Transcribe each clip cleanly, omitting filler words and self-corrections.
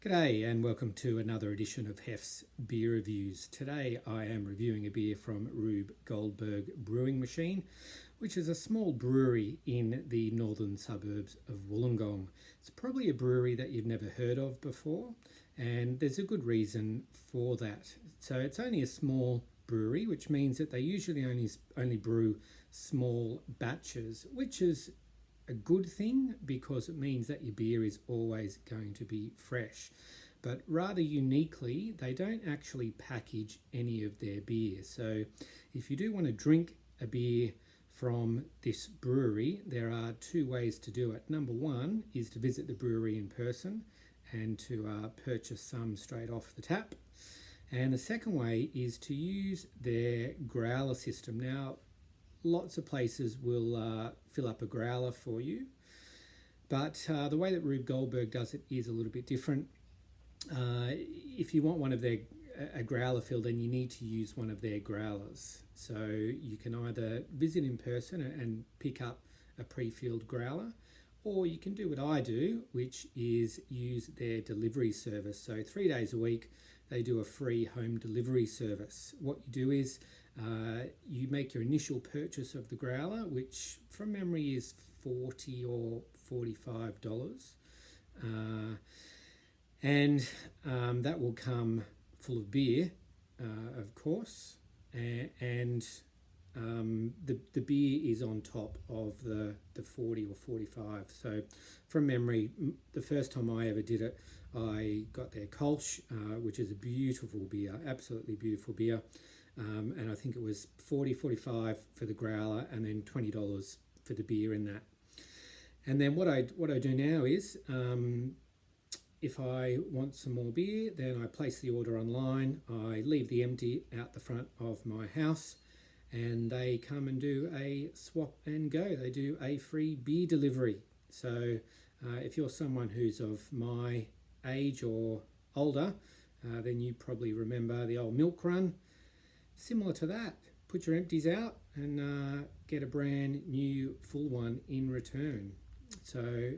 G'day and welcome to another edition of Hef's Beer Reviews. Today I am reviewing a beer from Reub Goldberg Brewing Machine, which is a small brewery in the northern suburbs of Wollongong. It's probably a brewery that you've never heard of before, and there's a good reason for that. So it's only a small brewery, which means that they usually only brew small batches, which is a good thing because it means that your beer is always going to be fresh. But rather uniquely, they don't actually package any of their beer. So if you do want to drink a beer from this brewery, there are two ways to do it. Number one is to visit the brewery in person and to purchase some straight off the tap. And the second way is to use their growler system. Now, lots of places will fill up a growler for you, but the way that Reub Goldberg does it is a little bit different. If you want one of a growler fill, then you need to use one of their growlers. So you can either visit in person and pick up a pre-filled growler, or you can do what I do, which is use their delivery service. So 3 days a week, they do a free home delivery service. What you do is you make your initial purchase of the growler, which from memory is $40 or $45, and that will come full of beer, of course, and the beer is on top of the 40 or 45. So from memory, the first time I ever did it, I got their Kolsch, which is a beautiful beer, absolutely beautiful beer. And I think it was $45 for the growler and then $20 for the beer in that. And then what I do now is, if I want some more beer, then I place the order online. I leave the empty out the front of my house, and they come and do a swap and go. They do a free beer delivery. So if you're someone who's of my age or older, then you probably remember the old milk run. Similar to that, put your empties out and get a brand new full one in return. So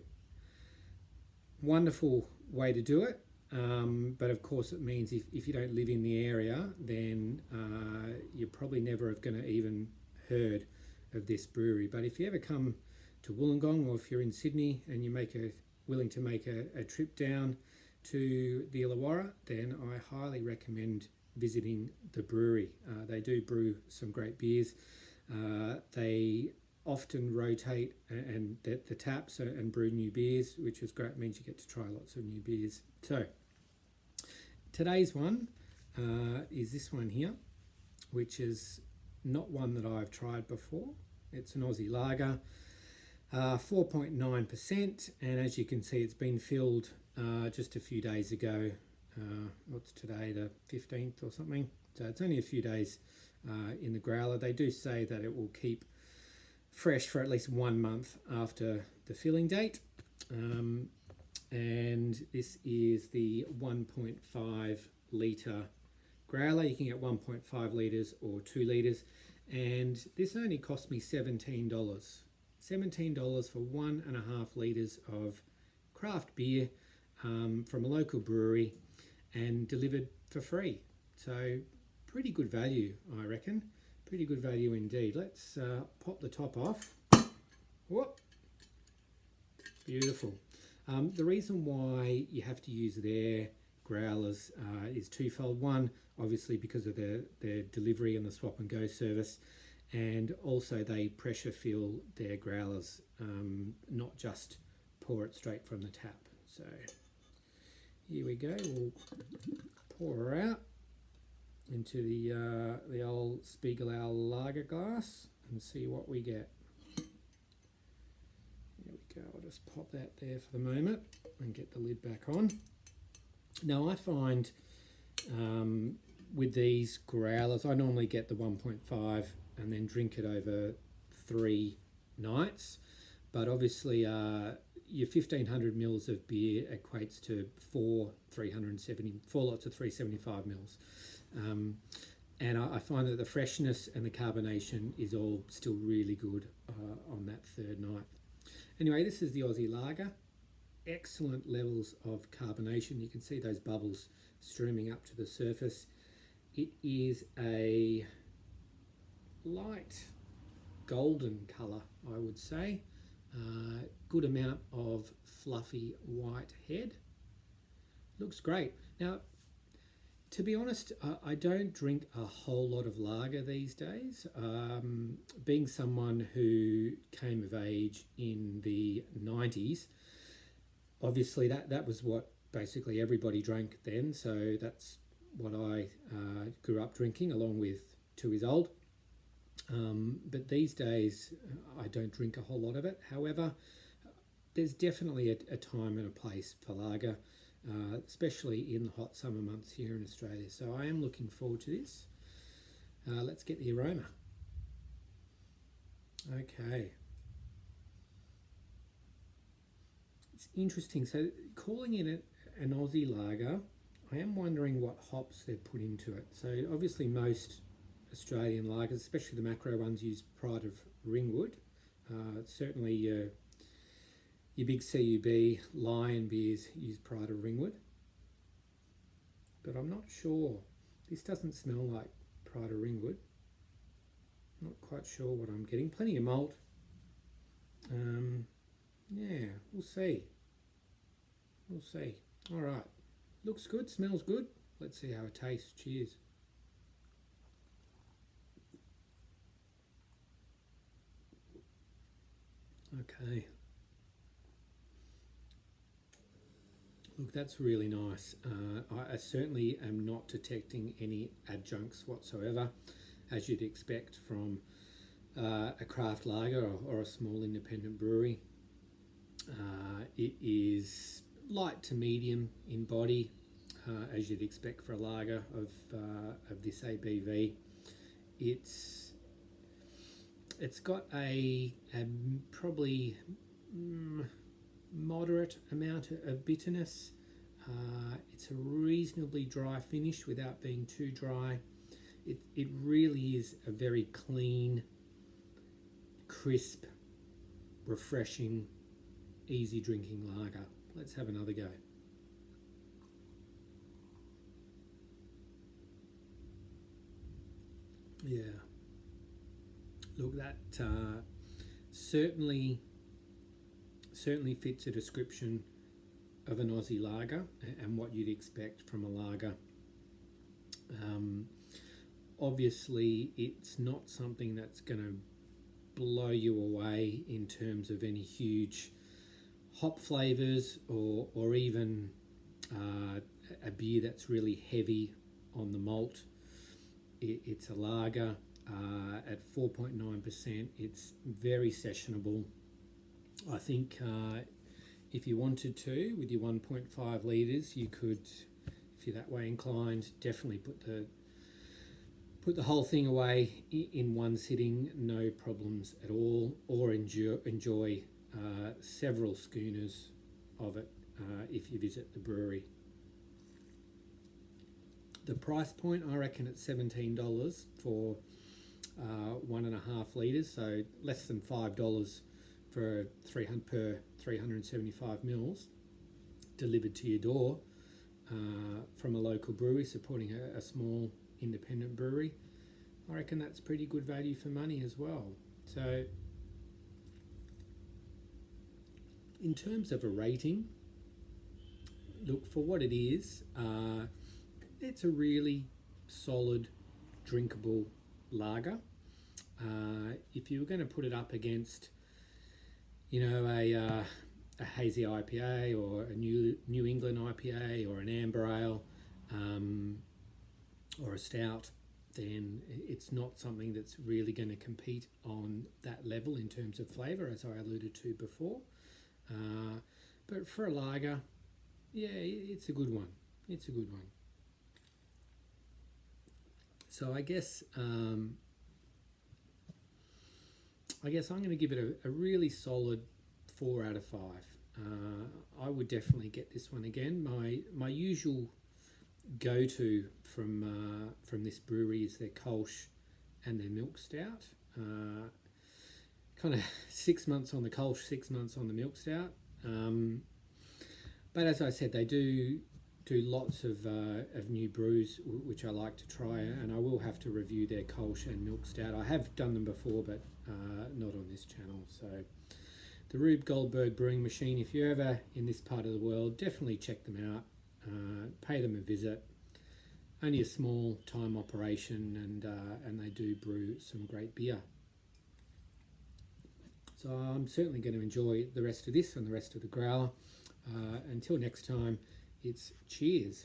wonderful way to do it, but of course it means if you don't live in the area, then you're probably never going to even heard of this brewery. But if you ever come to Wollongong, or if you're in Sydney and you willing to make a trip down to the Illawarra, then I highly recommend visiting the brewery. They do brew some great beers. They often rotate and the taps and brew new beers, which is great. It means you get to try lots of new beers. So today's one is this one here, which is not one that I've tried before. It's an Aussie Lager, 4.9%, and as you can see, it's been filled just a few days ago. What's today, the 15th or something? So it's only a few days in the growler. They do say that it will keep fresh for at least 1 month after the filling date. And this is the 1.5 litre growler. You can get 1.5 litres or 2 litres. And this only cost me $17. $17 for 1.5 litres of craft beer from a local brewery, and delivered for free. So pretty good value, I reckon. Pretty good value indeed. Let's pop the top off. Whoop. Beautiful. The reason why you have to use their growlers is twofold. One, obviously because of their delivery and the swap and go service, and also they pressure fill their growlers, not just pour it straight from the tap. So here we go. We'll pour her out into the old Spiegelau lager glass and see what we get. There we go. I'll just pop that there for the moment and get the lid back on. Now I find with these growlers, I normally get the 1.5 and then drink it over 3 nights, but obviously your 1500 mils of beer equates to 4 lots of 375 mils. And I find that the freshness and the carbonation is all still really good on that third night. Anyway, this is the Aussie Lager. excellent levels of carbonation. You can see those bubbles streaming up to the surface. It is a light golden colour, I would say. Good amount of fluffy white head. Looks great. Now, to be honest, I don't drink a whole lot of lager these days. Being someone who came of age in the 90s, obviously that was what basically everybody drank then, so that's what I grew up drinking, along with Two Is Old. But these days, I don't drink a whole lot of it. However, there's definitely a time and a place for lager, especially in the hot summer months here in Australia. So I am looking forward to this. Let's get the aroma. Okay. It's interesting. So calling it an Aussie lager, I am wondering what hops they've put into it. So obviously most Australian lagers, especially the macro ones, use Pride of Ringwood. Certainly your big CUB Lion beers use Pride of Ringwood. But I'm not sure. This doesn't smell like Pride of Ringwood. Not quite sure what I'm getting. Plenty of malt. Yeah, we'll see. We'll see. All right. Looks good, smells good. Let's see how it tastes. Cheers. Okay. Look, that's really nice. I certainly am not detecting any adjuncts whatsoever, as you'd expect from a craft lager or a small independent brewery. It is light to medium in body, as you'd expect for a lager of this ABV. It's got a probably moderate amount of bitterness. It's a reasonably dry finish without being too dry. It really is a very clean, crisp, refreshing, easy drinking lager. Let's have another go. Yeah. Look, that certainly fits a description of an Aussie lager and what you'd expect from a lager. Obviously, it's not something that's going to blow you away in terms of any huge hop flavours or even a beer that's really heavy on the malt. It's a lager at 4.9%. It's very sessionable. I think if you wanted to, with your 1.5 litres, you could, if you're that way inclined, definitely put the whole thing away in one sitting, no problems at all, or enjoy several schooners of it if you visit the brewery. The price point, I reckon, at $17 for 1.5 litres, so less than $5 for 375 mils delivered to your door from a local brewery supporting a small independent brewery. I reckon that's pretty good value for money as well. So in terms of a rating, look, for what it is, it's a really solid, drinkable lager. If you were going to put it up against, a hazy IPA or a New England IPA or an amber ale or a stout, then it's not something that's really going to compete on that level in terms of flavour, as I alluded to before. But for a lager, yeah, it's a good one. It's a good one. So I guess I'm going to give it a really solid 4 out of 5. I would definitely get this one again. My usual go-to from this brewery is their Kolsch and their milk stout. Kind of 6 months on the Kolsch, 6 months on the milk stout. But as I said, they do lots of new brews, which I like to try, and I will have to review their Kolsch and Milk Stout. I have done them before, but not on this channel. So the Reub Goldberg Brewing Machine, if you're ever in this part of the world, definitely check them out. Pay them a visit. Only a small time operation, and they do brew some great beer. So I'm certainly going to enjoy the rest of this and the rest of the growler. Until next time, it's cheers.